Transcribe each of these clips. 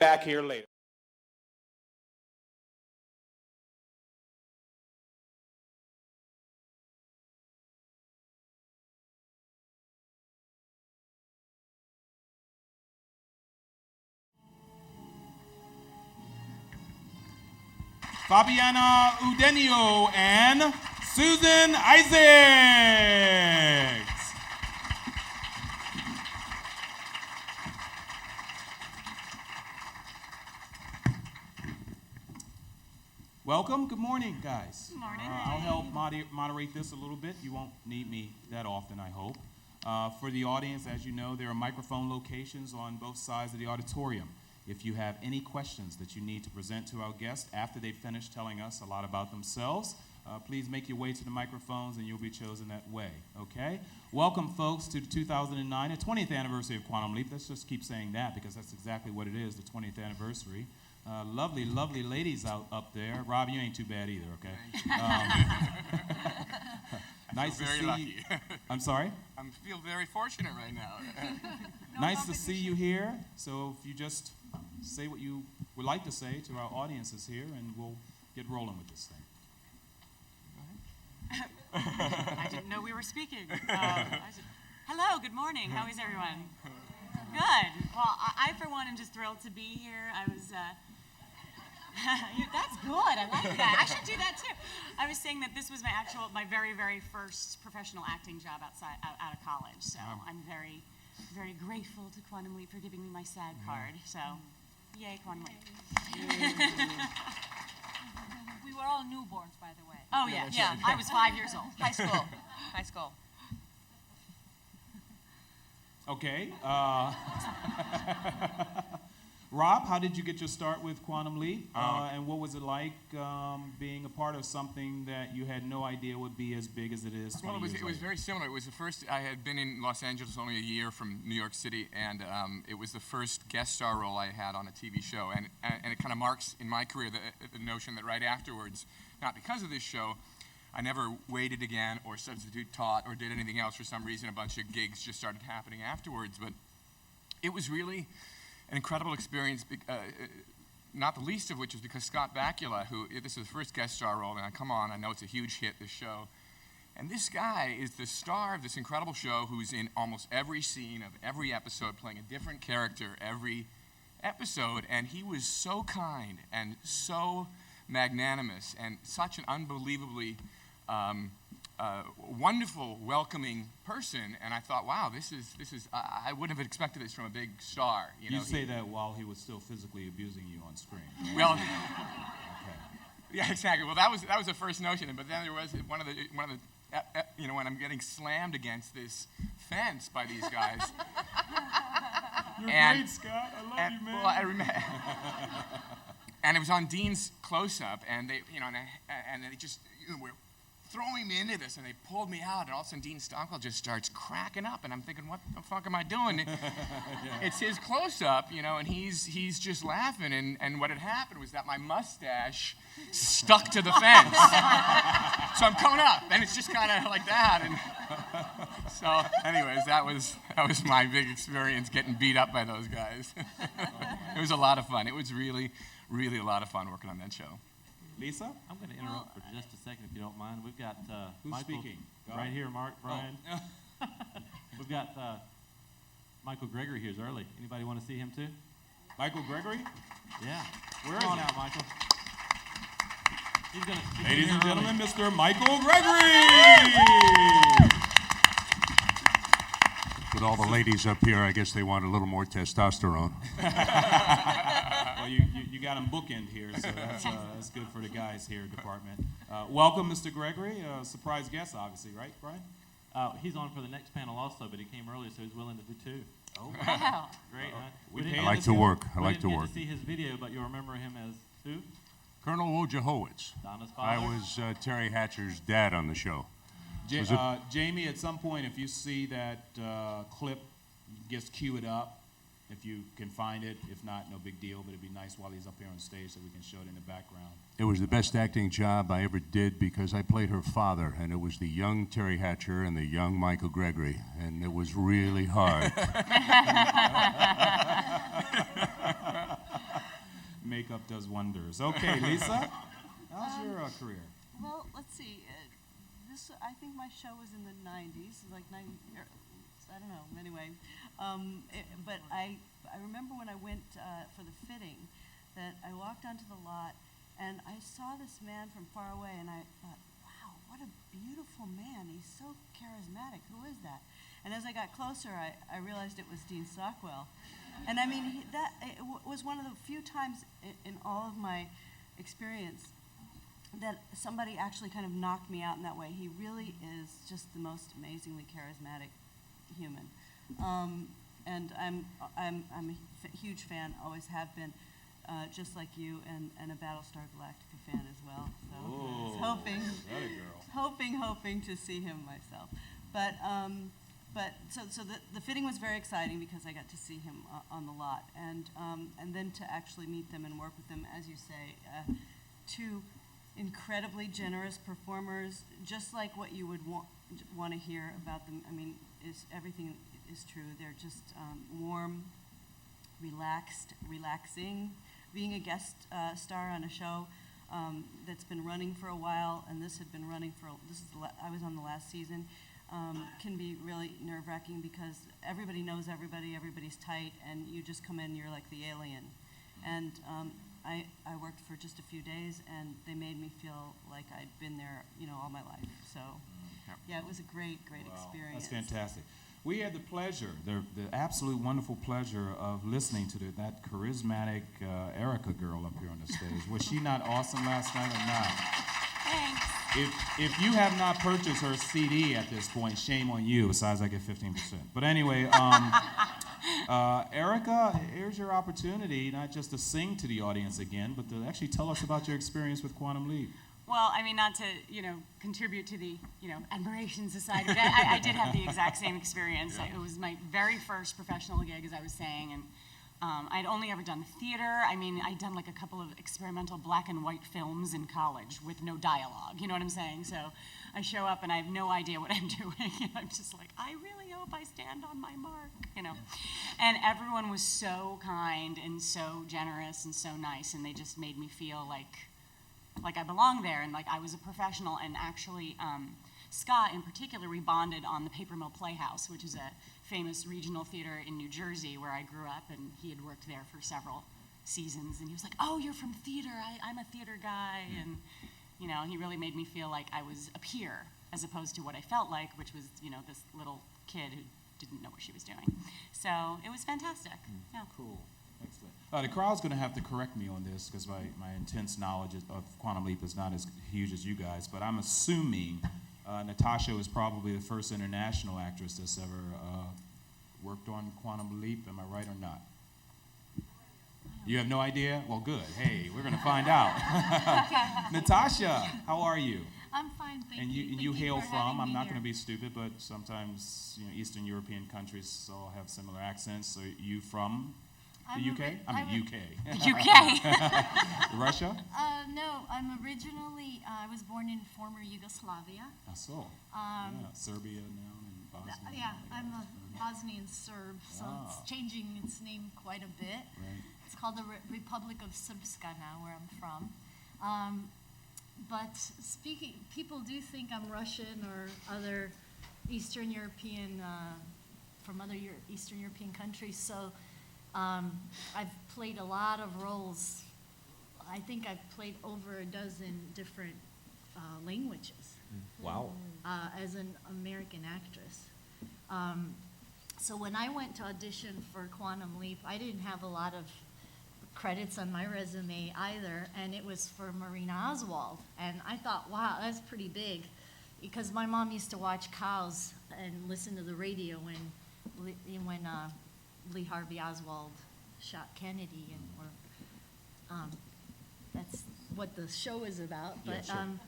back here later. Fabiana Udenio and Susan Isaacs. Welcome. Good morning, guys. Good morning. I'll help moderate this a little bit. You won't need me that often, I hope. For the audience, as you know, there are microphone locations on both sides of the auditorium. If you have any questions that you need to present to our guests after they've finished telling us a lot about themselves, please make your way to the microphones and you'll be chosen that way, okay? Welcome, folks, to the 2009, the 20th anniversary of Quantum Leap. Let's just keep saying that because that's exactly what it is, the 20th anniversary. Lovely, lovely ladies up there. Rob, you ain't too bad either, okay? Nice to see lucky. you. I'm sorry? I feel very fortunate right now. Nice to see you here. So if you just say what you would like to say to our audiences here, and we'll get rolling with this thing. I didn't know we were speaking. Hello, good morning. How is everyone? Good. Well, I for one am just thrilled to be here. I was, that's good. I like that. I should do that too. I was saying that this was my very, very first professional acting job out of college. So I'm very, very grateful to Quantum Leap for giving me my SAG card. So, yay, Quantum Leap. We were all newborns, by the way. Oh yeah. I was 5 years old. High school. High school. Okay. Rob, how did you get your start with Quantum Leap? And what was it like being a part of something that you had no idea would be as big as it is? Well, it was very similar. It was the first, I had been in Los Angeles only a year from New York City, and it was the first guest star role I had on a TV show. And it kind of marks in my career the notion that right afterwards, not because of this show, I never waited again or substitute taught or did anything else. For some reason, a bunch of gigs just started happening afterwards. But it was really an incredible experience, not the least of which is because Scott Bakula, this is the first guest star role, and come on, I know it's a huge hit, this show. And this guy is the star of this incredible show who's in almost every scene of every episode, playing a different character every episode. And he was so kind and so magnanimous and such an unbelievably wonderful, welcoming person, and I thought, wow, this is. I wouldn't have expected this from a big star. You say that while he was still physically abusing you on screen. Well, okay. Yeah, exactly. Well, that was the first notion, but then there was one of the when I'm getting slammed against this fence by these guys. You're great, Scott. I love you, man. Well, I remember. And it was on Dean's close-up, and they, and they just were throwing me into this, and they pulled me out, and all of a sudden Dean Stockwell just starts cracking up, and I'm thinking, what the fuck am I doing? Yeah. It's his close-up, and he's just laughing, and what had happened was that my mustache stuck to the fence. So I'm coming up, and it's just kind of like that, and so anyways, that was my big experience getting beat up by those guys. It was a lot of fun. It was really a lot of fun working on that show. Lisa? I'm going to interrupt for just a second, if you don't mind. We've got who's Michael speaking? right here, Mark, Brian. Oh. We've got Michael Gregory here's early. Anybody want to see him too? Michael Gregory? Yeah. Where Come is on he? out, Michael. He's going to. Ladies and gentlemen, Mr. Michael Gregory! With all the ladies up here, I guess they want a little more testosterone. Well, you got him bookend here, so that's good for the guys here department. Welcome, Mr. Gregory. Surprise guest, obviously, right, Brian? He's on for the next panel also, but he came early, so he's willing to do two. Oh, Wow. Great, huh? I like to work. I We like to didn't work. get to see his video, but you'll remember him as who? Colonel Wojciechowicz. Donna's I father? was Terry Hatcher's dad on the show. Jamie, at some point, if you see that clip, just cue it up. If you can find it. If not, no big deal, but it'd be nice while he's up here on stage so we can show it in the background. It was the best acting job I ever did because I played her father, and it was the young Terry Hatcher and the young Michael Gregory, and it was really hard. Makeup does wonders. Okay, Lisa, how's your career? Well, let's see. I think my show was in the 90s, like 90. I don't know. Anyway, but I remember when I went for the fitting, that I walked onto the lot and I saw this man from far away, and I thought, wow, what a beautiful man. He's so charismatic. Who is that? And as I got closer, I realized it was Dean Stockwell. And I mean, it was one of the few times in all of my experience that somebody actually kind of knocked me out in that way. He really is just the most amazingly charismatic human. And I'm a huge fan, always have been, just like you, and a Battlestar Galactica fan as well. So I was hoping to see him myself. But so the fitting was very exciting because I got to see him on the lot, and then to actually meet them and work with them, as you say, two incredibly generous performers, just like what you would want to hear about them. I mean, everything is true. They're just warm, relaxing. Being a guest star on a show that's been running for a while, and this had been running for I was on the last season. Can be really nerve-wracking because everybody knows everybody, everybody's tight, and you just come in, you're like the alien. And I worked for just a few days, and they made me feel like I'd been there, all my life. So, yeah, it was a great experience. That's fantastic. We had the pleasure, the absolute wonderful pleasure of listening to that charismatic Erika girl up here on the stage. Was she not awesome last night or not? Thanks. If you have not purchased her CD at this point, shame on you. Besides, I get 15%. But anyway, Erika, here's your opportunity, not just to sing to the audience again, but to actually tell us about your experience with Quantum Leap. Well, I mean, not to, contribute to the, admiration society, but I did have the exact same experience. It was my very first professional gig, as I was saying, and I'd only ever done theater. I mean, I'd done like a couple of experimental black and white films in college with no dialogue, you know what I'm saying? So I show up and I have no idea what I'm doing, and I'm just like, I really hope I stand on my mark, And everyone was so kind and so generous and so nice, and they just made me feel like I belonged there and like I was a professional. And actually, Scott in particular, we bonded on the Paper Mill Playhouse, which is a famous regional theater in New Jersey where I grew up, and he had worked there for several seasons, and he was like, oh, you're from theater, I'm a theater guy, and he really made me feel like I was a peer as opposed to what I felt like, which was this little kid who didn't know what she was doing. So it was fantastic. Yeah. Cool. Excellent. The crowd's going to have to correct me on this because my intense knowledge of Quantum Leap is not as huge as you guys, but I'm assuming Natasha is probably the first international actress that's ever worked on Quantum Leap. Am I right or not? You have no idea? Well, good. Hey, we're going to find out. Natasha, how are you? I'm fine, thank And you. you Thank hail for from, having I'm me not here. going to be stupid, but sometimes Eastern European countries all have similar accents. So you from the UK? UK. Russia? No, I'm originally, I was born in former Yugoslavia. So. Serbia now and Bosnia. Yeah, I'm a Bosnian Serb, so it's changing its name quite a bit. Right. It's called the Republic of Srpska now, where I'm from. But people do think I'm Russian or other Eastern European, from other Eastern European countries. So I've played a lot of roles. I think I've played over a dozen different languages. Wow. As an American actress. So when I went to audition for Quantum Leap, I didn't have a lot of credits on my resume either, and it was for Marina Oswald. And I thought, wow, that's pretty big, because my mom used to watch cows and listen to the radio when Lee Harvey Oswald shot Kennedy, and that's what the show is about. Yeah, But sure.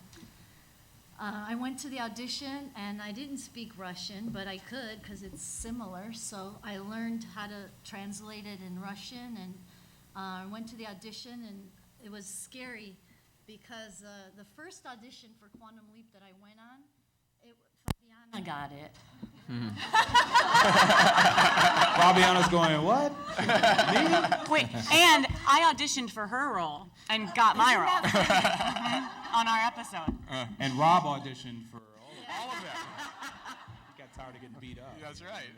I went to the audition, and I didn't speak Russian, but I could because it's similar. So I learned how to translate it in Russian, and I went to the audition, and it was scary because the first audition for Quantum Leap that I went on, Fabiana got it. Fabiana's going, what? Me? Wait, and I auditioned for her role and got my role on our episode. And Rob auditioned for All of that. He got tired of getting beat up. That's right.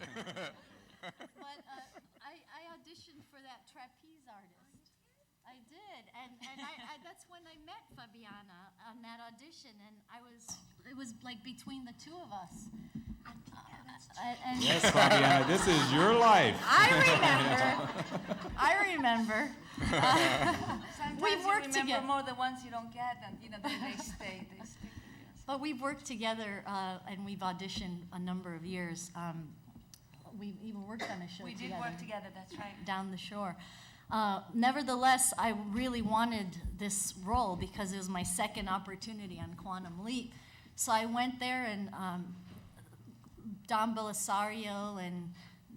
But I auditioned for that trapeze artist. I did, and that's when I met Fabiana on that audition, and it was like between the two of us. And Yes, Fabiana, this is your life. I remember. Sometimes We've you worked remember together. more the ones you don't get, and they stay. They stick. But we've worked together, and we've auditioned a number of years. We've even worked on a show We together. did work together. That's right. Down the shore. Nevertheless, I really wanted this role because it was my second opportunity on Quantum Leap. So I went there, and Don Belisario and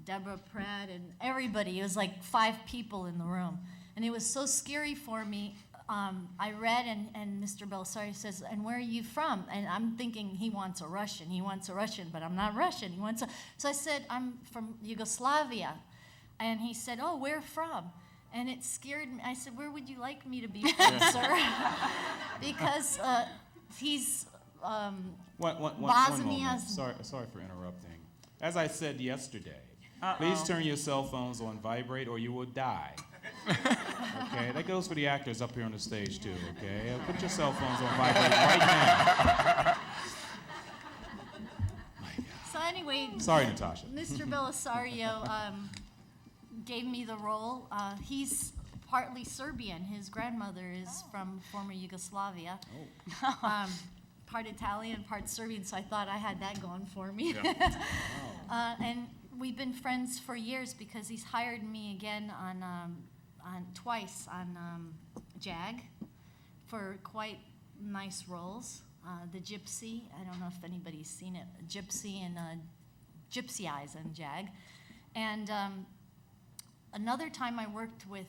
Deborah Pratt and everybody, it was like 5 people in the room. And it was so scary for me. I read, and Mr. Belisario says, and where are you from? And I'm thinking he wants a Russian, but I'm not Russian. So I said, I'm from Yugoslavia. And he said, oh, where from? And it scared me. I said, where would you like me to be from, sir? Because he's One Bosnia's- moment. Sorry for interrupting. As I said yesterday, please turn your cell phones on vibrate or you will die. Okay, that goes for the actors up here on the stage too, okay? Put your cell phones on vibrate right now. So anyway, Sorry, Natasha. Mr. Belisario gave me the role. He's partly Serbian. His grandmother is from former Yugoslavia. Part Italian, part Serbian, so I thought I had that going for me. And we've been friends for years because he's hired me again on twice on JAG for quite nice roles. The Gypsy, I don't know if anybody's seen it, Gypsy and Gypsy Eyes on JAG. And another time I worked with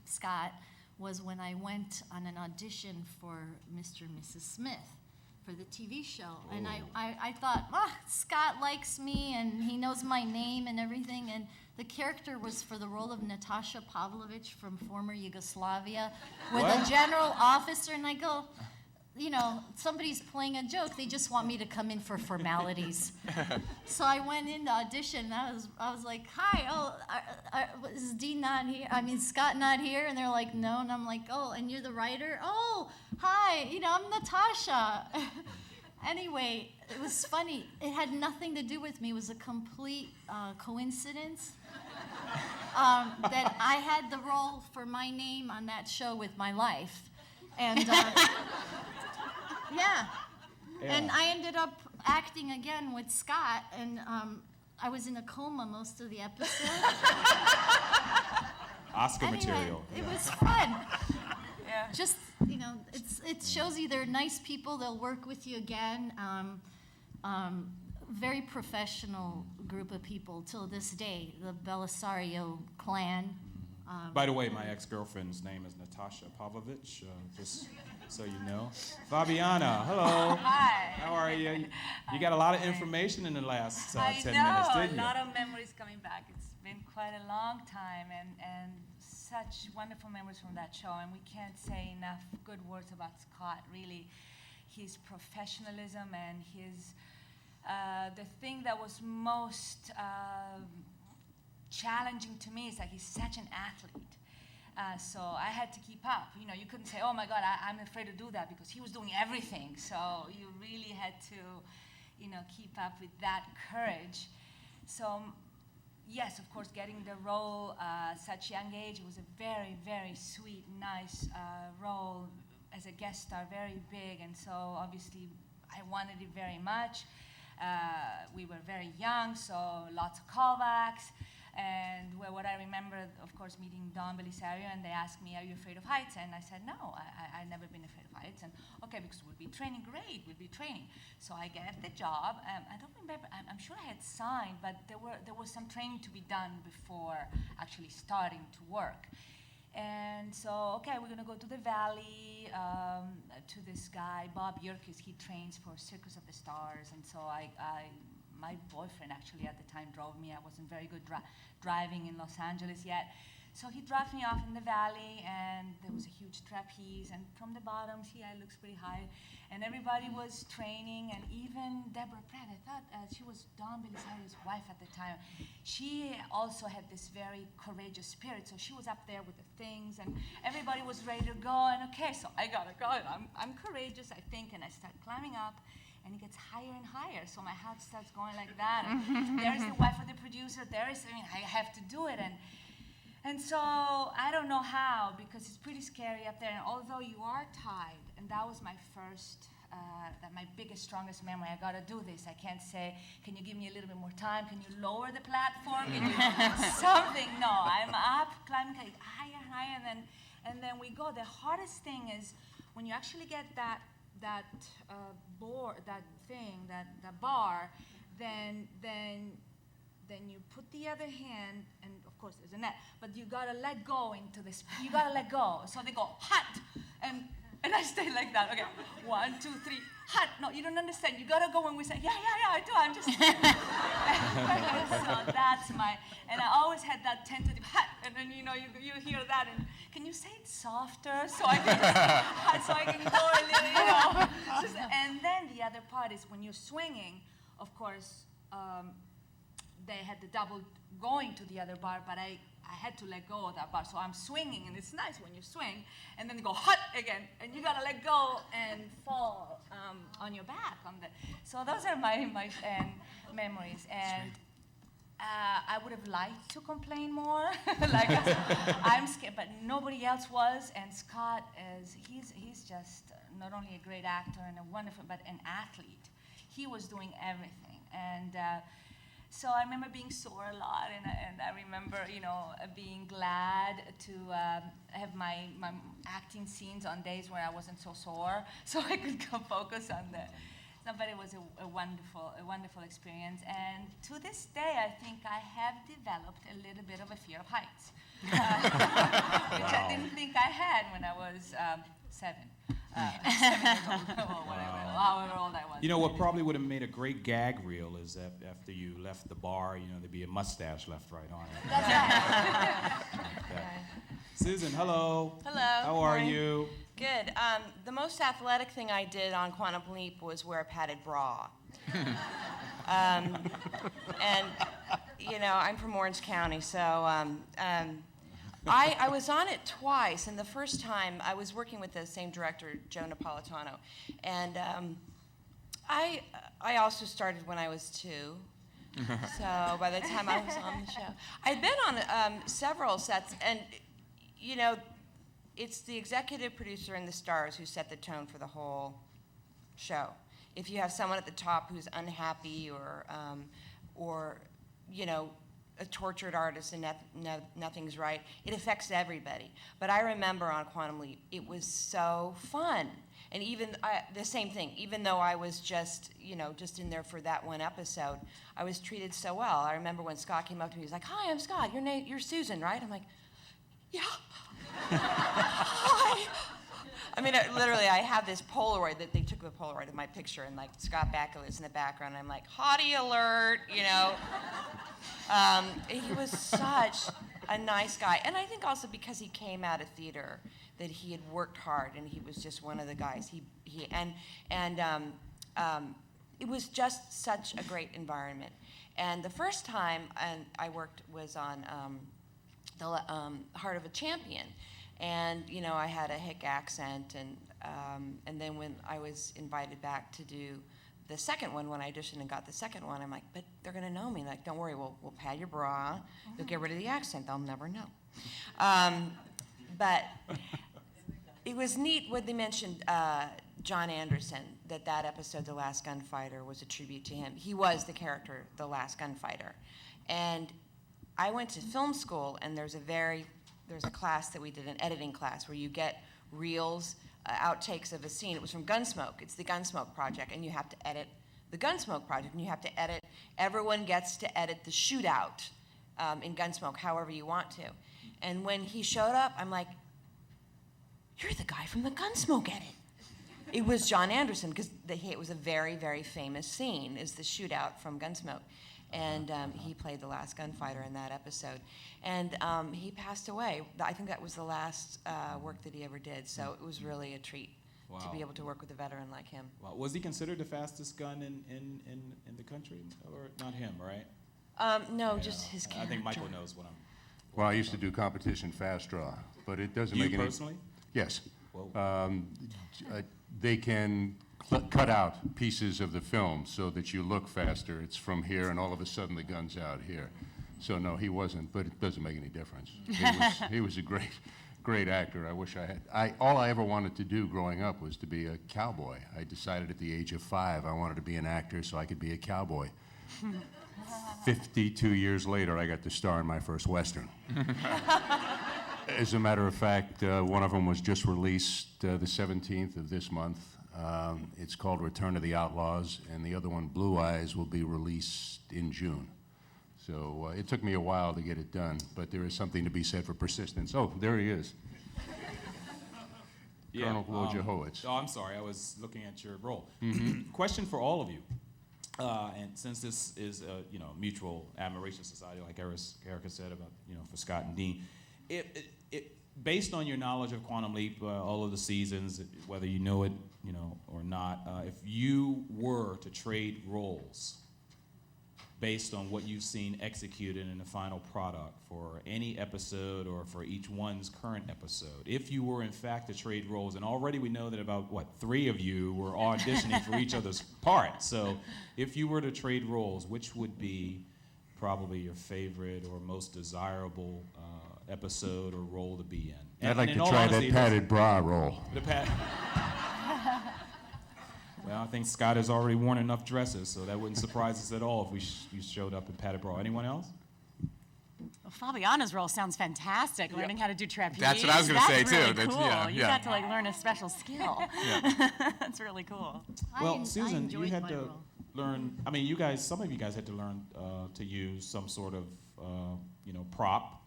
Scott was when I went on an audition for Mr. and Mrs. Smith for the TV show. And I thought, Scott likes me and he knows my name and everything. And the character was for the role of Natasha Pavlovich from former Yugoslavia with a general officer. And I go, somebody's playing a joke. They just want me to come in for formalities. So I went in to audition. And I was like, hi, is Dean not here? Scott not here? And they're like, no. And I'm like, oh, and you're the writer? Oh, hi, I'm Natasha. Anyway, it was funny. It had nothing to do with me. It was a complete coincidence that I had the role for my name on that show with my life. And yeah. And I ended up acting again with Scott, and I was in a coma most of the episode. Oscar Anyway, material. it was fun. Yeah. Just, it shows you they're nice people. They'll work with you again. Very professional group of people till this day, the Belisario clan. By the way, my ex-girlfriend's name is Natasha Pavlovich, just so you know. Fabiana, hello. Hi. How are you? You got a lot of information in the last 10 minutes, I didn't know, you? a lot of memories coming back. It's been quite a long time, and such wonderful memories from that show. And we can't say enough good words about Scott. Really, his professionalism and his the thing that was most challenging to me is that he's such an athlete. So I had to keep up. You couldn't say, oh my God, I'm afraid to do that, because he was doing everything. So you really had to, keep up with that courage. So yes, of course, getting the role at such a young age, it was a very, very sweet, nice role as a guest star, very big. And so obviously I wanted it very much. We were very young, so lots of callbacks. And what I remember, of course, meeting Don Belisario, and they asked me, are you afraid of heights? And I said, no, I've never been afraid of heights. And okay, because we'll be training, great, we'll be training. So I get the job. I don't remember, I'm sure I had signed, but there was some training to be done before actually starting to work. And so, okay, we're gonna go to the valley, to this guy, Bob Yerkes. He trains for Circus of the Stars. And so my boyfriend actually at the time drove me. I wasn't very good driving in Los Angeles yet. So he dropped me off in the valley, and there was a huge trapeze, and from the bottom, see, I looks pretty high, and everybody was training, and even Deborah Pratt, I thought she was Don Belisary's wife at the time. She also had this very courageous spirit, so she was up there with the things, and everybody was ready to go, and okay, so I gotta go, and I'm courageous, I think, and I start climbing up, and it gets higher and higher, so my heart starts going like that, and there's the wife of the producer, I have to do it, and so I don't know how, because it's pretty scary up there. And although you are tied, and that was my first, my biggest, strongest memory. I gotta do this. I can't say, can you give me a little bit more time? Can you lower the platform? Can you something? No, I'm up, climbing higher and higher, and then we go. The hardest thing is when you actually get that board, that bar, then you put the other hand, and of course there's a net, but you gotta let go into this, you gotta let go. So they go, hot, and I stay like that, okay, 1, 2, 3, hot. No, you don't understand, you gotta go when we say, yeah, I do, I'm just, so that's and I always had that tentative, hot, and then, you hear that, and can you say it softer, so I can just, hot, so I can go a little, and then the other part is when you're swinging, of course, they had the double going to the other bar, but I had to let go of that bar. So I'm swinging, and it's nice when you swing, and then you go hut again, and you gotta let go and fall on your back. So those are my memories, and I would have liked to complain more. I'm scared, but nobody else was. And Scott he's just not only a great actor and a wonderful, but an athlete. He was doing everything, and. So I remember being sore a lot, and I remember, being glad to have my acting scenes on days where I wasn't so sore, so I could go focus on but it was a wonderful experience. And to this day, I think I have developed a little bit of a fear of heights, which I didn't think I had when I was 7. 7 years old, or whatever, however old I was. What probably would have made a great gag reel is that after you left the bar, there'd be a mustache left right on it. That's right. Like that. Susan, hello. Hello. How are Morning. you? Good. The most athletic thing I did on Quantum Leap was wear a padded bra. And, I'm from Orange County, so I was on it twice, and the first time I was working with the same director, Joe Napolitano, and I also started when I was 2. So by the time I was on the show, I'd been on several sets, and it's the executive producer and the stars who set the tone for the whole show. If you have someone at the top who's unhappy or a tortured artist and nothing's right, it affects everybody. But I remember on Quantum Leap, it was so fun. And even the same thing, even though I was just in there for that one episode, I was treated so well. I remember when Scott came up to me, he was like, "Hi, I'm Scott, you're Susan, right?" I'm like, "Yeah." Hi. I mean, literally, I have this Polaroid that they took the Polaroid of my picture, and Scott Bakula is in the background, and I'm like, "Hottie alert," He was such a nice guy, and I think also because he came out of theater, that he had worked hard, and he was just one of the guys. It was just such a great environment. And the first time I worked was on the Heart of a Champion, and I had a hick accent, and then when I was invited back to do the second one, when I auditioned and got the second one, I'm like, but they're gonna know me. Like, don't worry, we'll pad your bra. You'll get rid of the accent. They'll never know. But it was neat when they mentioned John Anderson, that episode, The Last Gunfighter, was a tribute to him. He was the character, The Last Gunfighter. And I went to film school, and there's a class that we did, an editing class, where you get reels, outtakes of a scene. It was from Gunsmoke. It's the Gunsmoke Project, and you have to edit the Gunsmoke Project, and you have to edit, everyone gets to edit the shootout in Gunsmoke however you want to. And when he showed up, I'm like, "You're the guy from the Gunsmoke edit." It was John Anderson, because it was a very, very famous scene, is the shootout from Gunsmoke. And he played the last gunfighter in that episode. And he passed away. I think that was the last work that he ever did. So it was really a treat to be able to work with a veteran like him. Wow. Was he considered the fastest gun in the country? Or not him, right? No, just his character. I think Michael knows what I'm... Well, I used to do competition fast draw, but it doesn't You make any... personally? Yes. Whoa. They can cut out pieces of the film so that you look faster. It's from here, and all of a sudden the gun's out here. So no, he wasn't, but it doesn't make any difference. He was a great actor. I wish I had. All I ever wanted to do growing up was to be a cowboy. I decided at the age of 5 I wanted to be an actor so I could be a cowboy. 52 years later, I got to star in my first Western. As a matter of fact, one of them was just released the 17th of this month. It's called Return of the Outlaws, and the other one, Blue Eyes, will be released in June. So it took me a while to get it done, but there is something to be said for persistence. Oh, there he is. Colonel Wojciechowicz. Oh, I'm sorry. I was looking at your role. Question for all of you. And since this is a mutual admiration society, like Erika said about for Scott and Dean, based on your knowledge of Quantum Leap, all of the seasons, whether you know it or not, if you were to trade roles based on what you've seen executed in the final product for any episode or for each one's current episode, if you were in fact to trade roles, and already we know that about 3 of you were auditioning for each other's part, so if you were to trade roles, which would be probably your favorite or most desirable episode or role to be in? I'd like to try that padded bra role. Well, I think Scott has already worn enough dresses, so that wouldn't surprise us at all if you showed up in padded bra. Anyone else? Well, Fabiana's role sounds fantastic. Learning how to do trapeze. That's what I was going to say, too. Really That's, cool. yeah, You yeah. got to learn a special skill. That's really cool. Well, I Susan, you enjoyed had my to role. learn. I mean, some of you guys had to learn to use some sort of, prop.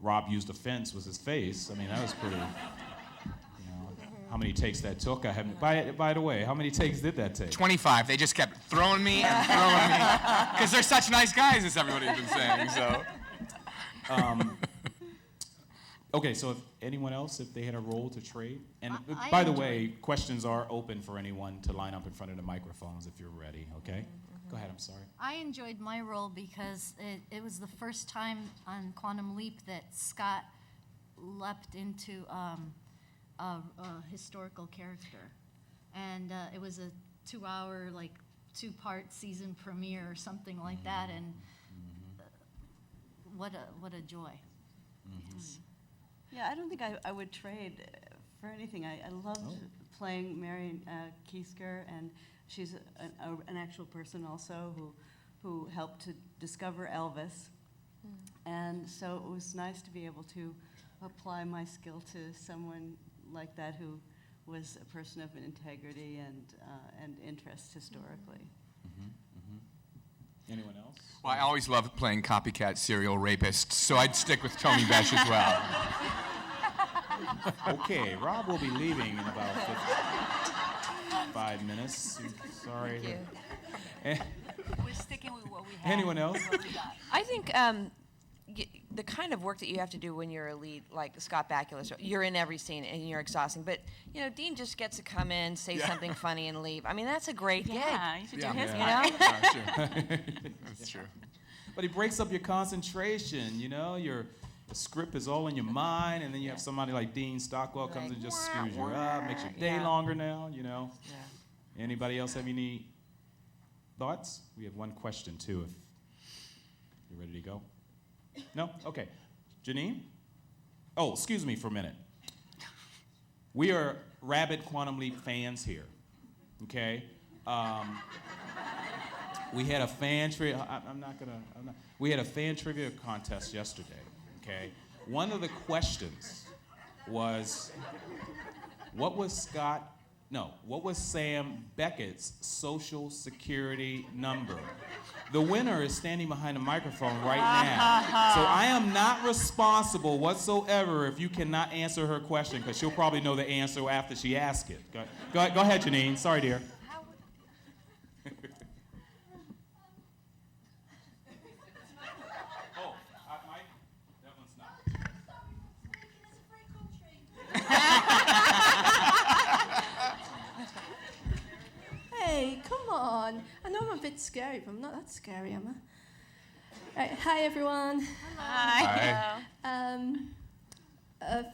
Rob used a fence with his face. I mean, that was pretty. How many takes that took? I haven't. By the way, how many takes did that take? 25. They just kept throwing me and throwing me because they're such nice guys, as everybody's been saying. So. Okay, so if anyone else, if they had a role to trade, and I by the enjoyed- way, questions are open for anyone to line up in front of the microphones if you're ready. Okay. Go ahead. I'm sorry. I enjoyed my role because it was the first time on Quantum Leap that Scott leapt into a historical character. And it was a 2-hour, 2-part season premiere or something like that, and what a joy. Yes. Yeah, I don't think I would trade for anything. I loved playing Marion Kiesker, and she's an actual person also who helped to discover Elvis. And so it was nice to be able to apply my skill to someone like that who was a person of integrity and interest historically. Anyone else? Well, I always loved playing copycat serial rapists, so I'd stick with Tony Besh as well. Okay, Rob will be leaving in about 5 minutes. Sorry. Thank you. We're sticking with what we have. Anyone else? What we got. I think the kind of work that you have to do when you're a lead, like Scott Bakula's, you're in every scene and you're exhausting. But Dean just gets to come in, say something funny, and leave. I mean, that's a great gig. Yeah, you should do his Yeah. part. Yeah, sure. That's true. But he breaks up your concentration. Your script is all in your mind, and then you have somebody like Dean Stockwell comes and just screws you up, makes your day longer now. Yeah. Anybody else have any thoughts? We have one question too. If you're ready to go. No? Okay. Janine? Oh, excuse me for a minute. We are rabid Quantum Leap fans here, okay? We had a fan trivia. We had a fan trivia contest yesterday, okay? One of the questions was, what was Scott No, what was Sam Beckett's social security number? The winner is standing behind the microphone right now. So I am not responsible whatsoever if you cannot answer her question, because she'll probably know the answer after she asks it. Go ahead, Janine. Sorry, dear. Oh, Mike, that one's not. Hey, come on. I know I'm a bit scary, but I'm not that scary, am I? Right, hi, everyone. Hi.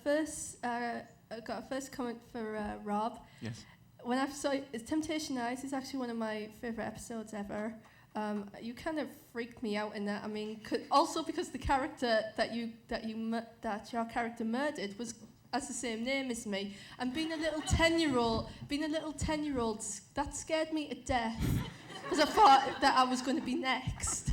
First, I got a first comment for Rob. Yes. When I saw Temptation Eyes is actually one of my favorite episodes ever. You kind of freaked me out in that. I mean, also because the character that your character murdered has the same name as me, and being a little 10-year-old, that scared me to death because I thought that I was going to be next.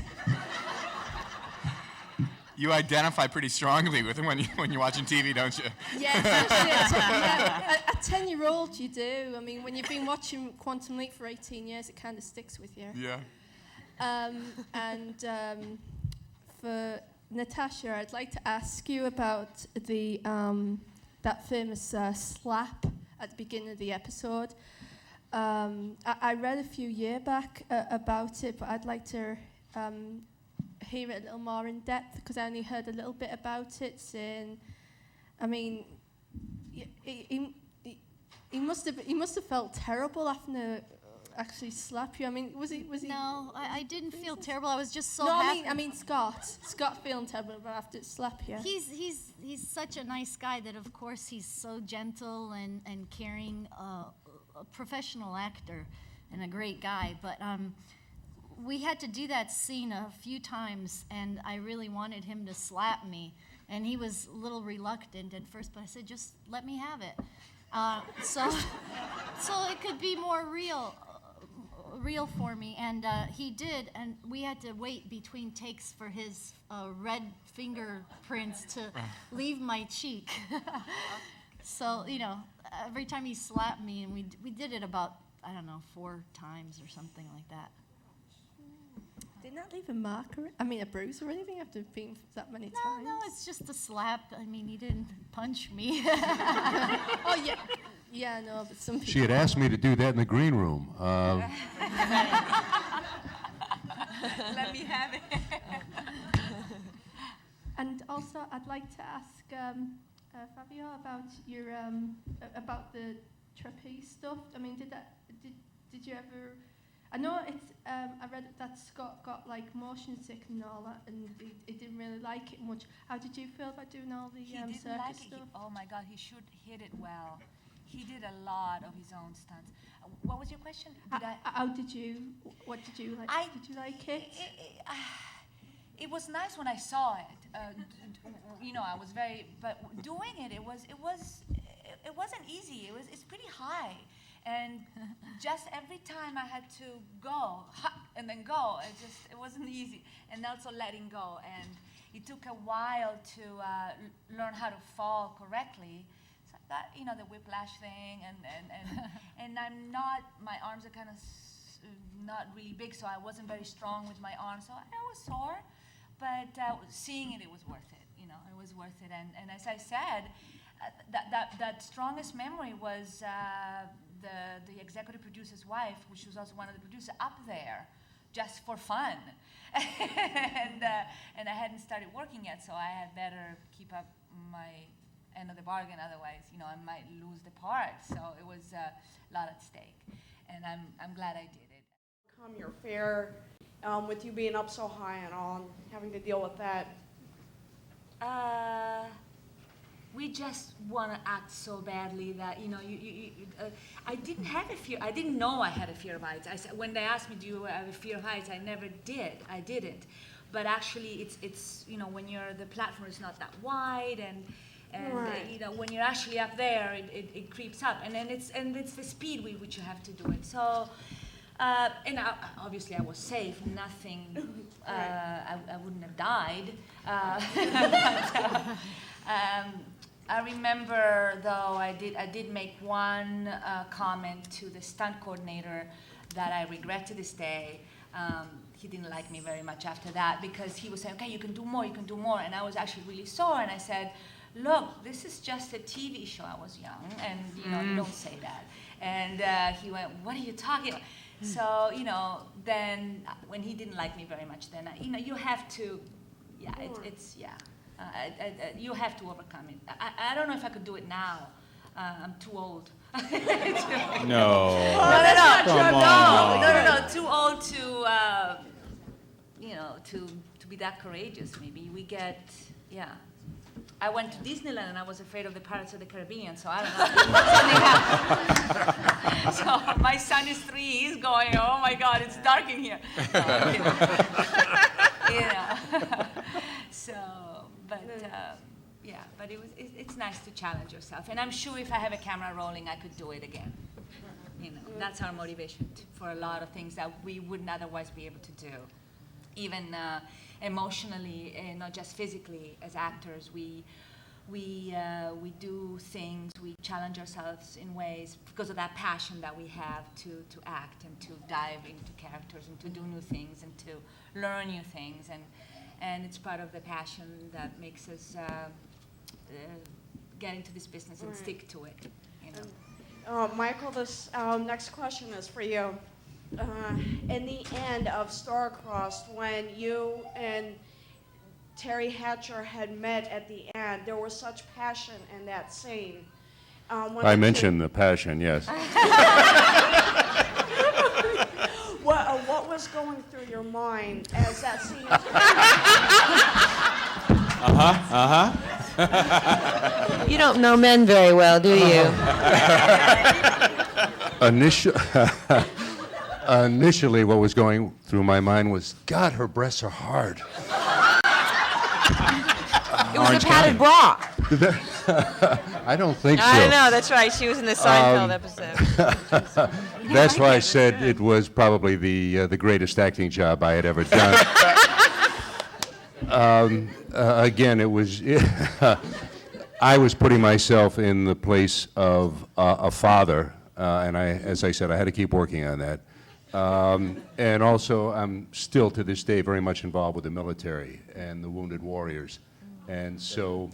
You identify pretty strongly with him when you're watching TV, don't you? Yeah, especially a 10-year-old, you do. I mean, when you've been watching Quantum Leap for 18 years, it kind of sticks with you. Yeah. For Natasha, I'd like to ask you about the that famous slap at the beginning of the episode. I read a few years back about it, but I'd like to hear it a little more in depth because I only heard a little bit about it. Saying, I mean, he must have felt terrible after actually slap you. I mean, was he? No, I didn't feel terrible. I was just so No, happy. I mean Scott feeling terrible after slap you. He's such a nice guy that of course he's so gentle and caring, a professional actor and a great guy. But we had to do that scene a few times, and I really wanted him to slap me, and he was a little reluctant at first. But I said, just let me have it, so it could be more real for me, and he did, and we had to wait between takes for his red fingerprints to leave my cheek. So, every time he slapped me, and we did it about, 4 times or something like that. Didn't that leave a mark, a bruise or anything after being that many times? No, it's just a slap. I mean, he didn't punch me. Oh, yeah. Yeah, no, but some people... She had asked me to do that in the green room. Let me have it. And also, I'd like to ask Fabio about your about the trapeze stuff. I mean, did you ever? I know it's. I read that Scott got like motion sick and all that, and he didn't really like it much. How did you feel about doing all the circus stuff? Oh my God, he should hit it well. He did a lot of his own stunts. What was your question? What did you like? Did you like it? It was nice when I saw it. I was but doing it, it wasn't easy. It's pretty high. And just every time I had to go, and then go, it wasn't easy. And also letting go. And it took a while to learn how to fall correctly. So that, the whiplash thing, and I'm not, my arms are kind of not really big, so I wasn't very strong with my arms. So I was sore, but seeing it was worth it. It was worth it. And as I said, that strongest memory was the executive producer's wife, which was also one of the producers, up there just for fun. And I hadn't started working yet, so I had better keep up my end of the bargain, otherwise, I might lose the part. So it was a lot at stake, and I'm glad I did it. Come your fare, with you being up so high and all, and having to deal with that. We just want to act so badly that I didn't have a fear. I didn't know I had a fear of heights. When they asked me, "Do you have a fear of heights?" I never did. I didn't. But actually, it's when the platform is not that wide, and Right. When you're actually up there, it creeps up, and then it's the speed with which you have to do it. So. Obviously I was safe, nothing, I wouldn't have died. I remember, though, I did make one comment to the stunt coordinator that I regret to this day. He didn't like me very much after that because he was saying, okay, you can do more, and I was actually really sore, and I said, look, this is just a TV show. I was young, and you don't say that. And he went, what are you talking about? So, then when he didn't like me very much, then, you have to, you have to overcome it. I don't know if I could do it now. I'm too old. No. No. Too old to, to be that courageous. Maybe we get, I went to Disneyland and I was afraid of the Pirates of the Caribbean, so I don't know. So my son is 3, he's going, oh my God, it's dark in here. So, but it's nice to challenge yourself. And I'm sure if I have a camera rolling, I could do it again. That's our motivation for a lot of things that we wouldn't otherwise be able to do. Even emotionally, not just physically, as actors, we do things, we challenge ourselves in ways because of that passion that we have to act and to dive into characters and to do new things and to learn new things. And it's part of the passion that makes us get into this business and stick to it. Michael, this next question is for you. In the end of Star-Crossed, when you and Terry Hatcher had met at the end, there was such passion in that scene. I mentioned the passion, yes. What was going through your mind as that scene was You don't know men very well, do you? Initially, what was going through my mind was, God, her breasts are hard. It was a padded bra. I don't think so. I don't know, that's right. She was in the Seinfeld episode. That's why I said it was probably the greatest acting job I had ever done. Again, it was. I was putting myself in the place of a father, and as I said, I had to keep working on that. And also, I'm still to this day very much involved with the military and the wounded warriors. And so,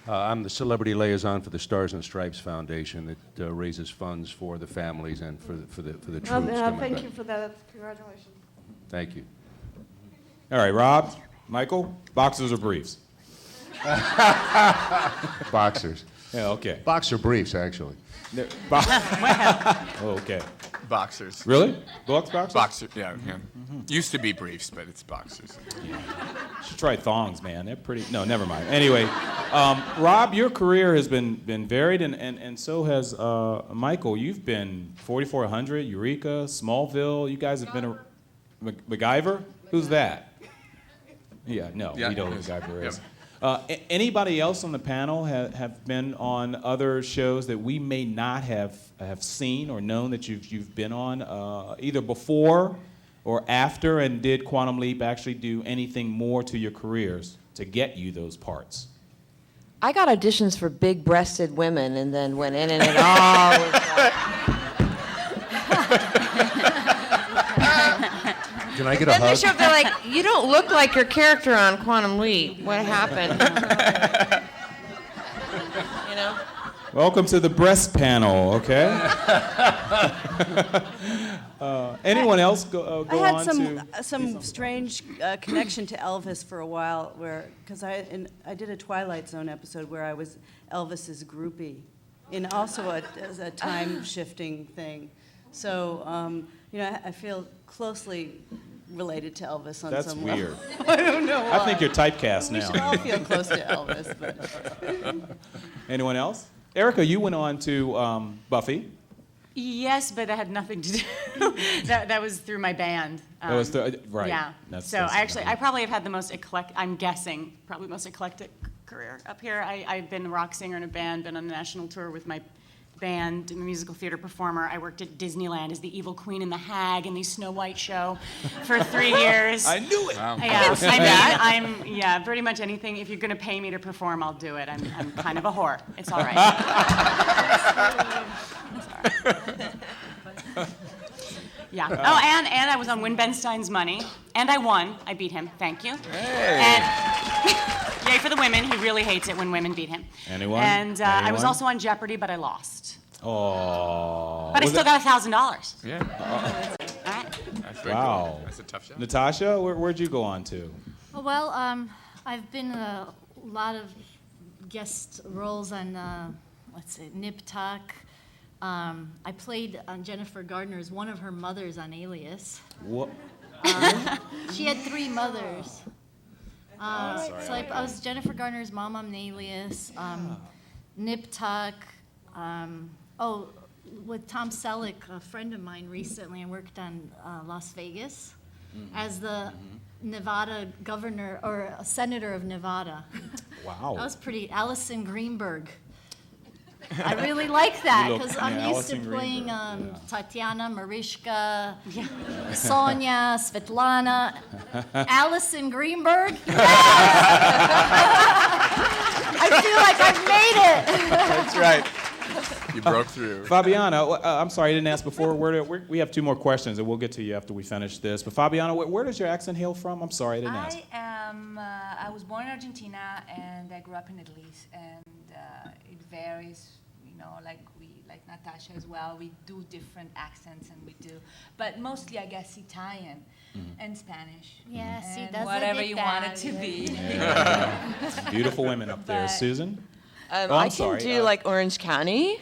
I'm the celebrity liaison for the Stars and Stripes Foundation that raises funds for the families and for the troops. Thank you for that. Congratulations. Thank you. All right, Rob, Michael, boxers or briefs? Boxers. Yeah, okay. Boxer briefs, actually. Oh, okay. Boxers. Really? Boxers? Boxer, yeah. Used to be briefs, but it's boxers. You should try thongs, man. They're pretty. No, never mind. Anyway, Rob, your career has been varied, and so has Michael. You've been 4400, Eureka, Smallville. You guys have been a MacGyver. Who's that? Yeah, no, we know who MacGyver is. Anybody else on the panel have been on other shows that we may not have seen or known that you've been on either before or after? And did Quantum Leap actually do anything more to your careers to get you those parts? I got auditions for big-breasted women and then went in and it all was Can I get a Then they hug? show up, they're like, you don't look like your character on Quantum Leap. What happened? You know? Welcome to the breast panel, okay? Anyone else go I had on some strange connection to Elvis for a while, because I did a Twilight Zone episode where I was Elvis's groupie, in also a time shifting thing. So I feel closely related to Elvis on That's some weird. level. I don't know why. I think you're typecast We now. should all feel close to Elvis, but. Anyone else? Erika, you went on to Buffy. Yes, but that had nothing to do. that was through my band. That was right. Yeah. That's I probably have had the most eclectic. I'm guessing probably most eclectic career up here. I've been a rock singer in a band, been on a national tour with my band, I'm a musical theater performer. I worked at Disneyland as the evil queen and the hag in the Snow White show for 3 years. I knew it. Wow. Yeah, I'm pretty much anything. If you're going to pay me to perform, I'll do it. I'm kind of a whore. It's all right. Yeah. Oh, and I was on Win Ben Stein's Money, and I won. I beat him. Thank you. Hey. And yay for the women. He really hates it when women beat him. Anyone? And I was Anyone? also on Jeopardy, but I lost. Oh. But I still got $1,000. Yeah. All right. That's very Wow. cool. That's a tough shot. Natasha, where'd you go on to? Well, I've been in a lot of guest roles on, let's see, Nip Tuck. I played Jennifer Gardner's one of her mothers on Alias. What? She had 3 mothers. So I was Jennifer Gardner's mom on Alias, Nip Tuck. With Tom Selleck, a friend of mine recently, I worked on Las Vegas as the Nevada governor or senator of Nevada. Wow. That was pretty. Allison Greenberg. I really like that You look- because I'm yeah, used to Allison playing Greenberg, Tatiana, Marishka, Sonia, Svetlana, Allison Greenberg. I feel like I've made it. That's right. You broke through. Fabiana, I'm sorry, I didn't ask before. We have 2 more questions, and we'll get to you after we finish this. But Fabiana, where does your accent hail from? I'm sorry, I didn't ask. I was born in Argentina and I grew up in Italy, and it varies, like Natasha as well. We do different accents, and we do, but mostly I guess Italian and Spanish. Yeah, see, and that's a whatever bit you bad, want it to be. Beautiful women up there. But- Susan? I I'm can sorry, do like Orange County.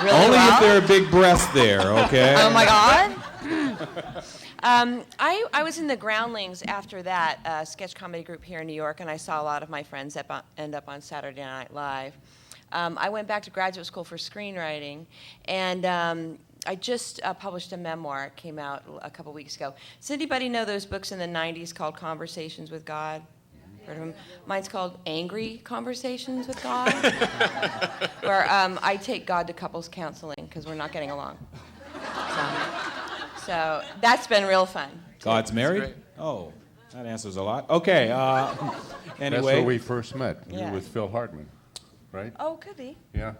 Really Only well. if there are big breasts there, okay? Oh my God. I was in the Groundlings after that sketch comedy group here in New York, and I saw a lot of my friends end up on Saturday Night Live. I went back to graduate school for screenwriting, and I just published a memoir. It came out a couple weeks ago. Does anybody know those books in the 90s called Conversations with God? Heard of them? Mine's called Angry Conversations with God, where I take God to couples counseling because we're not getting along. So that's been real fun. God's married? great. Oh, that answers a lot. Okay, anyway. That's where we first met. You Yeah. were with Phil Hartman, right? Oh, could be. Yeah.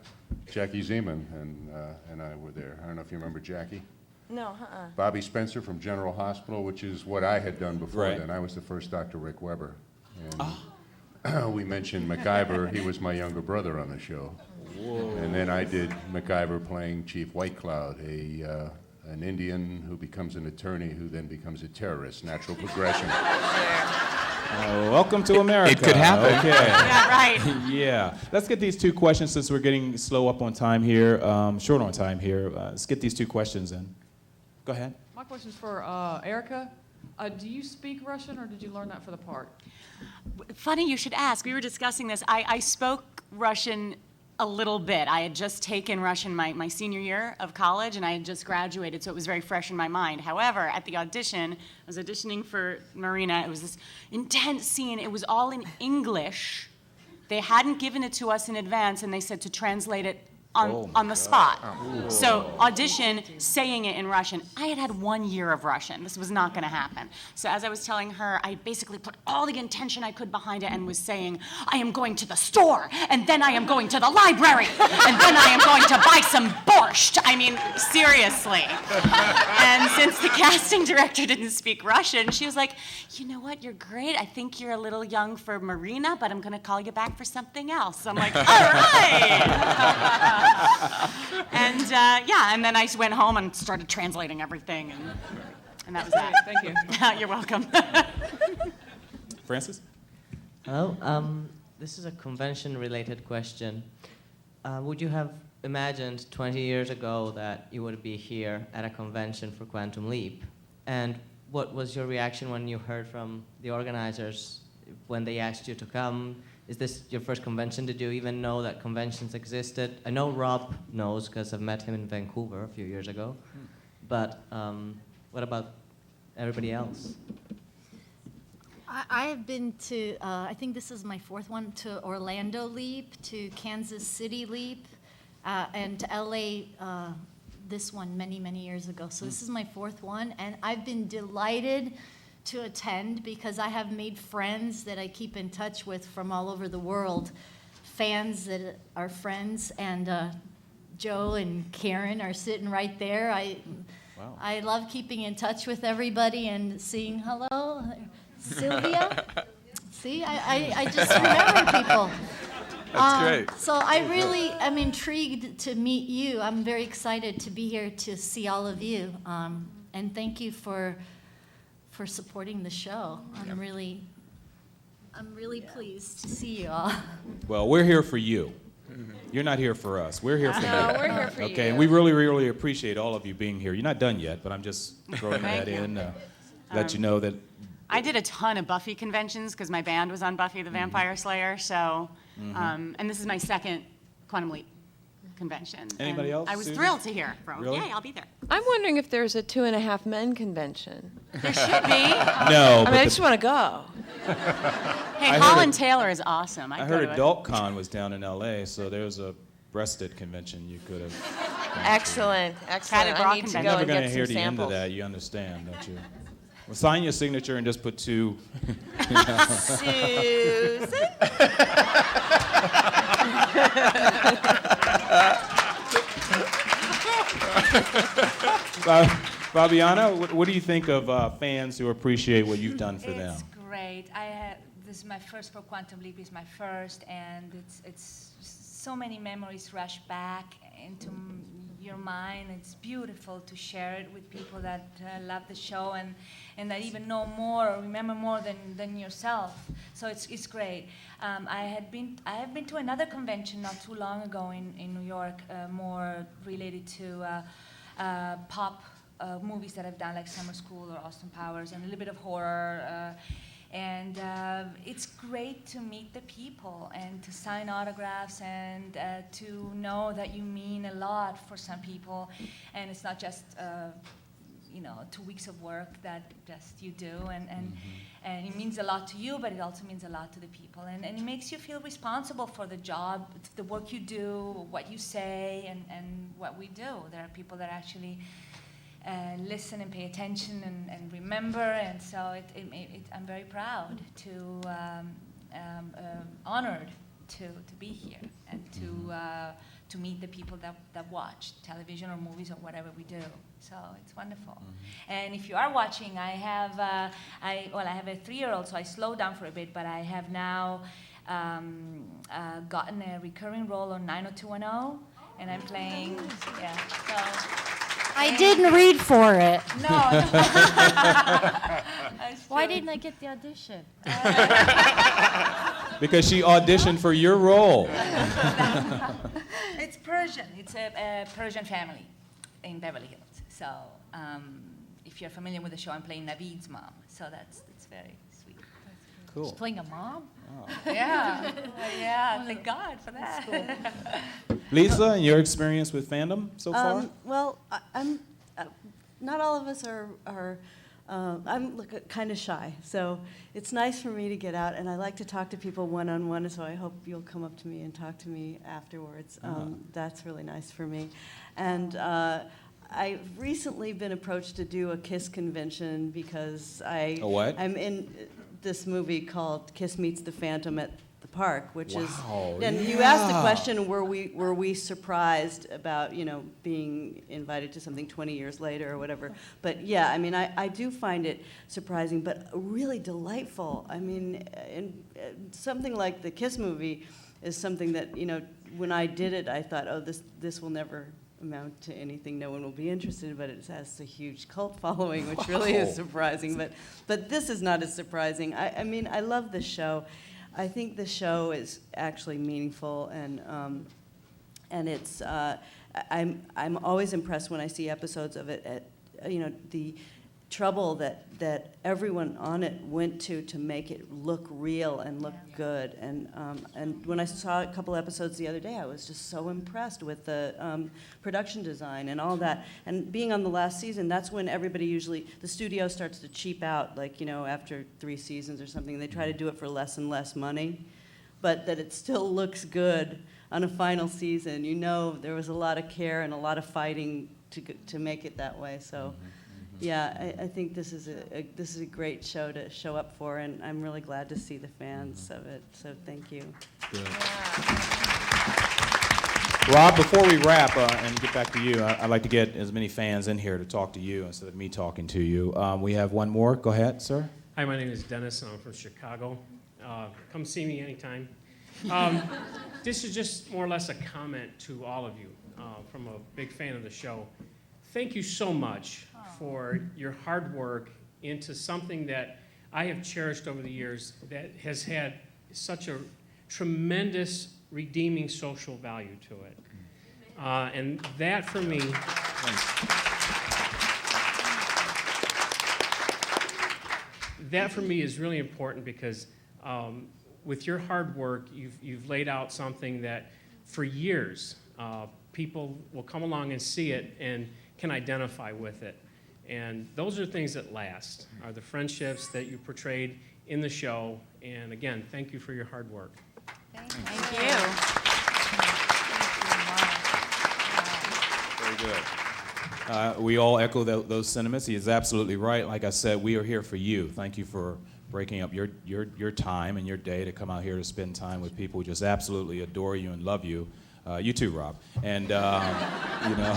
Jackie Zeman and I were there. I don't know if you remember Jackie. No, Bobby Spencer from General Hospital, which is what I had done before Right. then. I was the first Dr. Rick Weber. And we mentioned MacGyver. He was my younger brother on the show. Whoa. And then I did MacGyver playing Chief White Cloud, an Indian who becomes an attorney who then becomes a terrorist. Natural progression. Welcome to America. It could happen. Okay. Yeah, right. Yeah. Let's get these 2 questions since we're getting slow up on time here, short on time here. Let's get these 2 questions in. Go ahead. My question's for Erika. Do you speak Russian, or did you learn that for the part? Funny you should ask. We were discussing this. I spoke Russian a little bit. I had just taken Russian my senior year of college, and I had just graduated, so it was very fresh in my mind. However, at the audition, I was auditioning for Marina. It was this intense scene. It was all in English. They hadn't given it to us in advance, and they said to translate it on the spot. So audition, saying it in Russian. I had 1 year of Russian. This was not going to happen. So as I was telling her, I basically put all the intention I could behind it and was saying, I am going to the store, and then I am going to the library, and then I am going to buy some borscht. I mean, seriously. And since the casting director didn't speak Russian, she was like, you know what, you're great. I think you're a little young for Marina, but I'm going to call you back for something else. I'm like, all right. And and then I went home and started translating everything, and that was that. Thank you. You're welcome. Francis? Hello. This is a convention-related question. Would you have imagined 20 years ago that you would be here at a convention for Quantum Leap? And what was your reaction when you heard from the organizers when they asked you to come? Is this your first convention? Did you even know that conventions existed? I know Rob knows because I've met him in Vancouver a few years ago. But what about everybody else? I have been to, I think this is my 4th one, to Orlando Leap, to Kansas City Leap. and to LA, this one many, many years ago. So this is my fourth one, and I've been delighted to attend because I have made friends that I keep in touch with from all over the world, fans that are friends, and Joe and Karen are sitting right there. I love keeping in touch with everybody and seeing hello, Sylvia. See, I just remember people. That's great. So I really am intrigued to meet you. I'm very excited to be here to see all of you. And thank you for supporting the show. I'm really pleased to see you all. Well, we're here for you. You're not here for us. We're here for you. No, we're here for you. Okay, and we really, really appreciate all of you being here. You're not done yet, but I'm just throwing that in, let you know that. I did a ton of Buffy conventions because my band was on Buffy the Vampire Slayer. So, and this is my second Quantum Leap convention. Anybody and else? I was Susan? thrilled to hear from. Really? Yay, I'll be there. I'm wondering if there's a 2.5 Men convention. There should be. No, I mean, I just want to go. Hey, I Holland heard Taylor is awesome. I I'd heard go to it. Adult Con was down in L.A., so there's a breasted convention you could have. Excellent, excellent. Bra I need to convention. go You're never and going get to hear some the end of samples. that, you understand, don't you? Well, sign your signature and just put 2. Susan? Fabiana, what do you think of fans who appreciate what you've done for them? It's great. This is my first for Quantum Leap. Is my first, and it's so many memories rush back into your mind. It's beautiful to share it with people that love the show and that even know more or remember more than yourself. So it's great. I have been to another convention not too long ago in New York, more related to pop movies that I've done, like Summer School or Austin Powers, and a little bit of horror. And it's great to meet the people and to sign autographs and to know that you mean a lot for some people. And it's not just 2 weeks of work that just you do. And it means a lot to you, but it also means a lot to the people. And it makes you feel responsible for the job, the work you do, what you say, and what we do. There are people that actually listen and pay attention and remember, and so I'm very proud to, honored to be here and to meet the people that watch television or movies or whatever we do. So it's wonderful. And if you are watching, I have a 3-year-old, so I slowed down for a bit, but I have now gotten a recurring role on 90210, and I'm playing, I didn't read for it. No. Why didn't I get the audition? Because she auditioned for your role. It's Persian. It's a Persian family in Beverly Hills. So if you're familiar with the show, I'm playing Naveed's mom. So it's very sweet. Cool. She's playing a mom? Yeah. Yeah. Thank God for that. Lisa, in your experience with fandom so far? Well, I'm not all of us are I'm kind of shy, so it's nice for me to get out, and I like to talk to people one-on-one, so I hope you'll come up to me and talk to me afterwards. That's really nice for me. And I've recently been approached to do a KISS convention because A what? I'm in this movie called Kiss Meets the Phantom at the Park, which is, and you asked the question, were we surprised about, being invited to something 20 years later or whatever. But yeah, I mean, I do find it surprising, but really delightful. I mean, something like the Kiss movie is something that, when I did it, I thought, oh, this will never amount to anything. No one will be interested, but it has a huge cult following, which really is surprising. But this is not as surprising. I mean, I love the show. I think the show is actually meaningful, and it's. I'm always impressed when I see episodes of it. The trouble that everyone on it went to make it look real and look good. And when I saw a couple episodes the other day, I was just so impressed with the production design and all that. And being on the last season, that's when everybody usually, the studio starts to cheap out, like, after 3 seasons or something. They try to do it for less and less money, but that it still looks good. on a final season. You know there was a lot of care and a lot of fighting to make it that way. So, yeah, I think this is a great show to show up for, and I'm really glad to see the fans of it. So thank you. Good. Rob, before we wrap and get back to you, I'd like to get as many fans in here to talk to you instead of me talking to you. We have one more. Go ahead, sir. Hi, my name is Dennis, and I'm from Chicago. Come see me anytime. This is just more or less a comment to all of you from a big fan of the show. Thank you so much for your hard work into something that I have cherished over the years that has had such a tremendous redeeming social value to it. And that for me, is really important because with your hard work, you've laid out something that for years people will come along and see it and can identify with it. And those are things that last, are the friendships that you portrayed in the show. And again, thank you for your hard work. Thank you. Very good. We all echo those sentiments. He is absolutely right. Like I said, we are here for you. Thank you for breaking up your time and your day to come out here to spend time with people who just absolutely adore you and love you. You too, Rob. And, you know,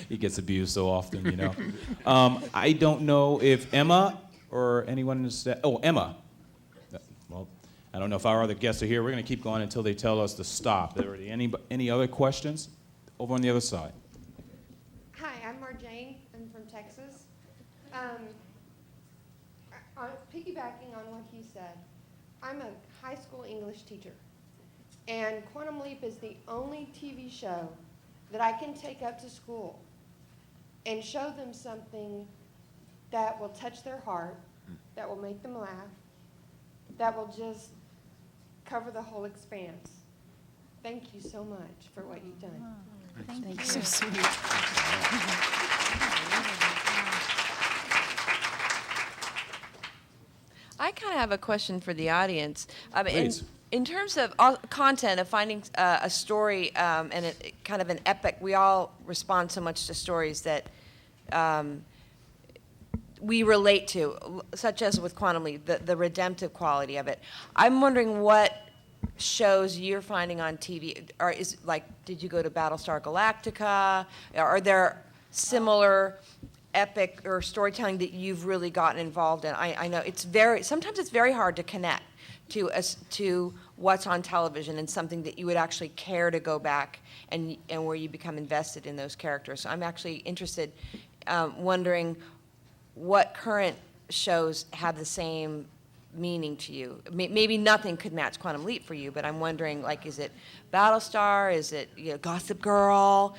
he gets abused so often, you know. I don't know if Emma or anyone is... Oh, Emma. Well, I don't know if our other guests are here. We're going to keep going until they tell us to stop. Are there any other questions? Over on the other side. Hi, I'm Marjane. I'm from Texas. Piggybacking on what he said, I'm a high school English teacher. And Quantum Leap is the only TV show that I can take up to school and show them something that will touch their heart, that will make them laugh, that will just cover the whole expanse. Thank you so much for what you've done. Thank you. So sweet. I kind of have a question for the audience. Please. In terms of content, of finding a story and kind of an epic, we all respond so much to stories that we relate to, such as with Quantum Leap, the redemptive quality of it. I'm wondering what shows you're finding on TV, or did you go to Battlestar Galactica? Are there similar epic or storytelling that you've really gotten involved in? I know sometimes it's very hard to connect to what's on television and something that you would actually care to go back and where you become invested in those characters. So I'm actually interested, wondering what current shows have the same meaning to you. Maybe nothing could match Quantum Leap for you, but I'm wondering, is it Battlestar? Is it Gossip Girl?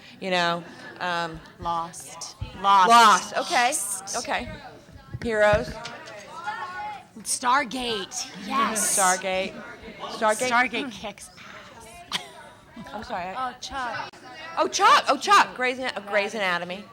Lost. Lost. Okay. Okay. Heroes. Stargate. Yes. Stargate. Stargate kicks ass. I'm sorry. Oh, Chuck. Oh, Chuck. Oh, Chuck. Grey's Anatomy.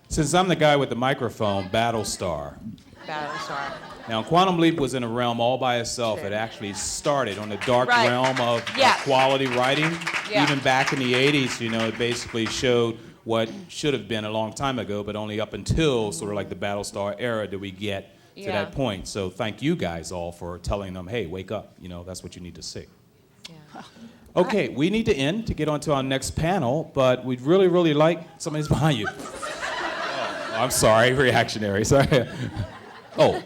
Since I'm the guy with the microphone, Battlestar. Battlestar. Now, Quantum Leap was in a realm all by itself. It actually started on the dark realm of quality writing. Yeah. Even back in the 80s, it basically showed what should have been a long time ago, but only up until sort of like the Battlestar era did we get to that point. So thank you guys all for telling them, hey, wake up. That's what you need to see. Yeah. Okay, we need to end to get on to our next panel, but we'd really, really like... Somebody's behind you. I'm sorry, reactionary. Sorry. Oh,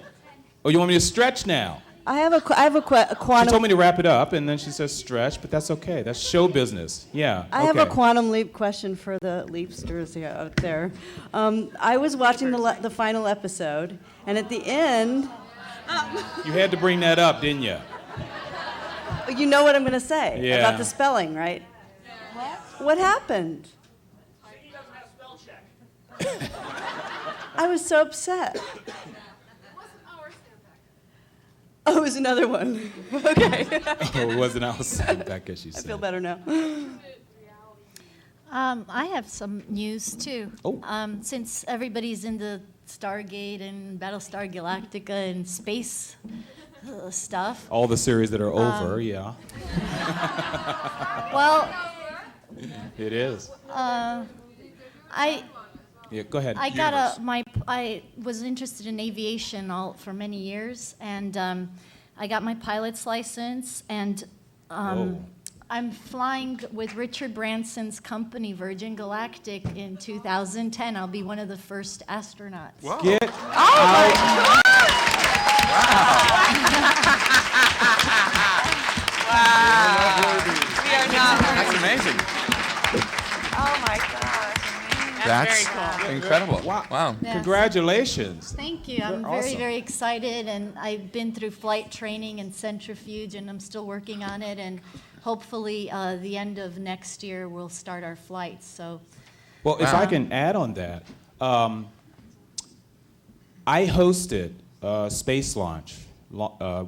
you want me to stretch now? I have a quantum. She told me to wrap it up, and then she says stretch, but that's okay. That's show business. Yeah. I have a Quantum Leap question for the Leapsters out there. I was watching the final episode, and at the end. You had to bring that up, didn't you? You know what I'm going to say about the spelling, right? What happened? I was so upset. Oh, it was another one. Okay. Oh, it wasn't ours. Becca, she said. I feel better now. I have some news too. Oh. Since everybody's into Stargate and Battlestar Galactica and space stuff. All the series that are over, yeah. Well, It is. I Yeah, go ahead. I was interested in aviation for many years, and I got my pilot's license, and I'm flying with Richard Branson's company, Virgin Galactic, in 2010. I'll be one of the first astronauts. Whoa. Get Wow. We are not That's worthy. amazing. Oh my gosh. That's very cool. incredible. Wow. Yes. Congratulations. Thank you. I'm You're very, awesome. very excited, and I've been through flight training and centrifuge, and I'm still working on it, and hopefully the end of next year we'll start our flights. So, Well, if I can add on that, I hosted a space launch.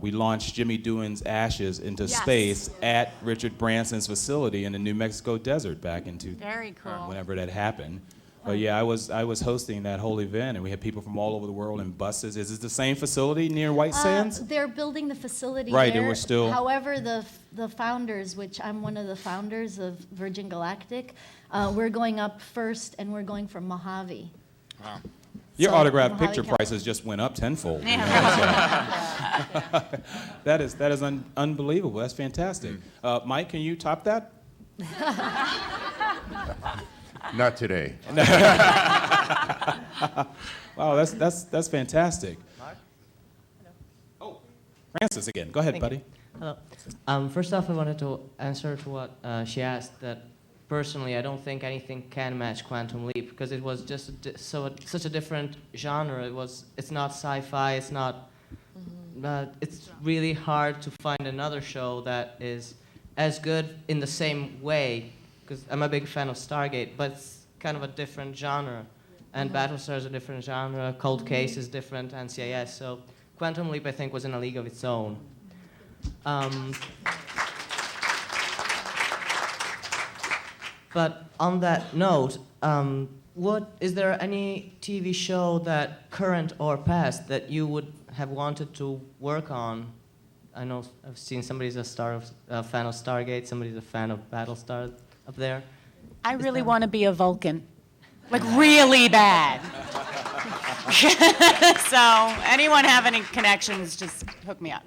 We launched Jimmy Doohan's ashes into Yes. space at Richard Branson's facility in the New Mexico desert back in Very cool. whenever that happened. But yeah, I was hosting that whole event, and we had people from all over the world in buses. Is it the same facility near White Sands? they're building the facility Right, there. and we're still- However, the founders, which I'm one of the founders of Virgin Galactic, we're going up first, and we're going from Mojave. Wow. Your So, autograph Mojave, picture California. prices just went up tenfold. you Yeah. know, so. that is unbelievable. That's fantastic. Mike, can you top that? Not today. Wow, that's fantastic. Oh, Francis again. Go ahead, Thank buddy. Hello. First off, I wanted to answer to what she asked, that personally I don't think anything can match Quantum Leap, because it was just such a different genre. It's not sci-fi. It's not. It's really hard to find another show that is as good in the same way, because I'm a big fan of Stargate, but it's kind of a different genre. And Battlestar is a different genre, Cold Case is different, NCIS. So Quantum Leap, I think, was in a league of its own. But on that note, is there any TV show that, current or past, that you would have wanted to work on? I know I've seen somebody's a fan of Stargate, somebody's a fan of Battlestar up there. I really want to be a Vulcan, like really bad. So anyone have any connections, just hook me up.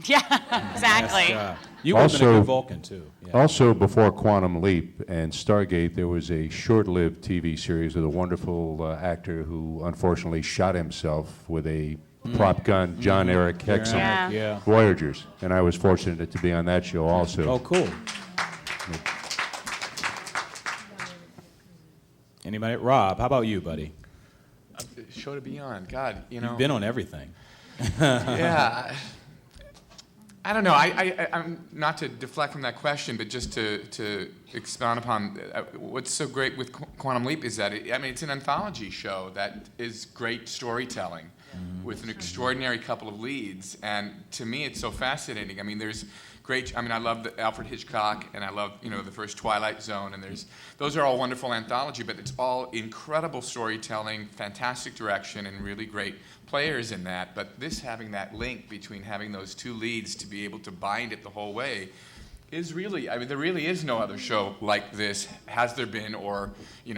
Yeah, exactly. You would have been a Also- good Vulcan, too. Yeah. Also, before Quantum Leap and Stargate, there was a short-lived TV series with a wonderful actor who unfortunately shot himself with a prop gun, John Eric Hexum, Yeah. Yeah. Voyagers. And I was fortunate to be on that show also. Oh, cool. Anybody? Rob, how about you, buddy? Show to be on. God, you know. You've been on everything. Yeah. I don't know. I'm not to deflect from that question, but just to expound upon what's so great with Quantum Leap is that it's an anthology show that is great storytelling with an extraordinary couple of leads, and to me it's so fascinating. I mean, there's great. I love Alfred Hitchcock, and I love the first Twilight Zone, and those are all wonderful anthology, but it's all incredible storytelling, fantastic direction, and really great players in that. But this having that link between having those two leads to be able to bind it the whole way is really, there really is no other show like this. Has there been, or,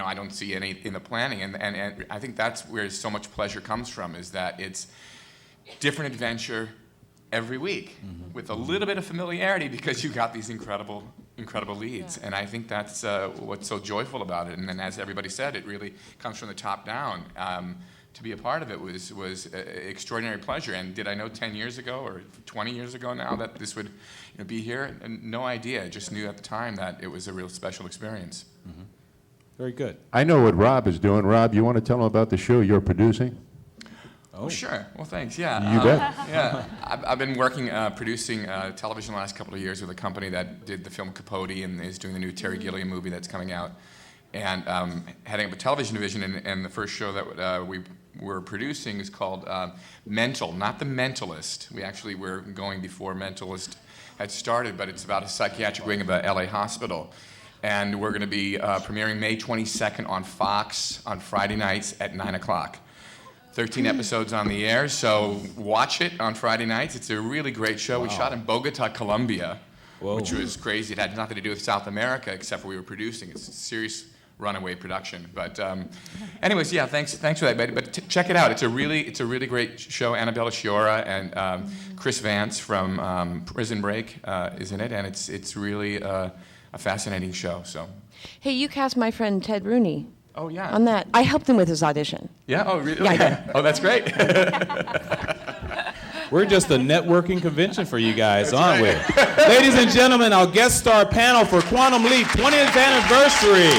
I don't see any in the planning. And I think that's where so much pleasure comes from, is that it's different adventure every week with a little bit of familiarity, because you got these incredible leads. And I think that's what's so joyful about it. And then, as everybody said, it really comes from the top down. To be a part of it was extraordinary pleasure. And did I know 10 years ago or 20 years ago now that this would be here? And no idea. I just knew at the time that it was a real special experience. Very good. I know what Rob is doing. Rob, you want to tell him about the show you're producing? Oh, sure. Well, thanks. Yeah. You bet. Yeah. I've been working, producing television the last couple of years with a company that did the film Capote and is doing the new Terry Gilliam movie that's coming out. And heading up a television division, and the first show that we were producing is called Mental, not The Mentalist. We actually were going before Mentalist had started, but it's about a psychiatric wing of a LA hospital. And we're going to be premiering May 22nd on Fox on Friday nights at 9 o'clock. 13 episodes on the air, so watch it on Friday nights. It's a really great show. We shot in Bogota, Colombia, which was crazy. It had nothing to do with South America, except for we were producing. It's a serious runaway production. But anyways, yeah, thanks for that. But check it out. It's a really great show. Annabella Sciorra and Chris Vance from Prison Break is in it, and it's really a fascinating show. So. Hey, you cast my friend Ted Rooney. Oh yeah. On that, I helped him with his audition. Yeah. Oh really? Yeah. Oh, that's great. We're just a networking convention for you guys, aren't we? Ladies and gentlemen, our guest star panel for Quantum Leap 20th anniversary.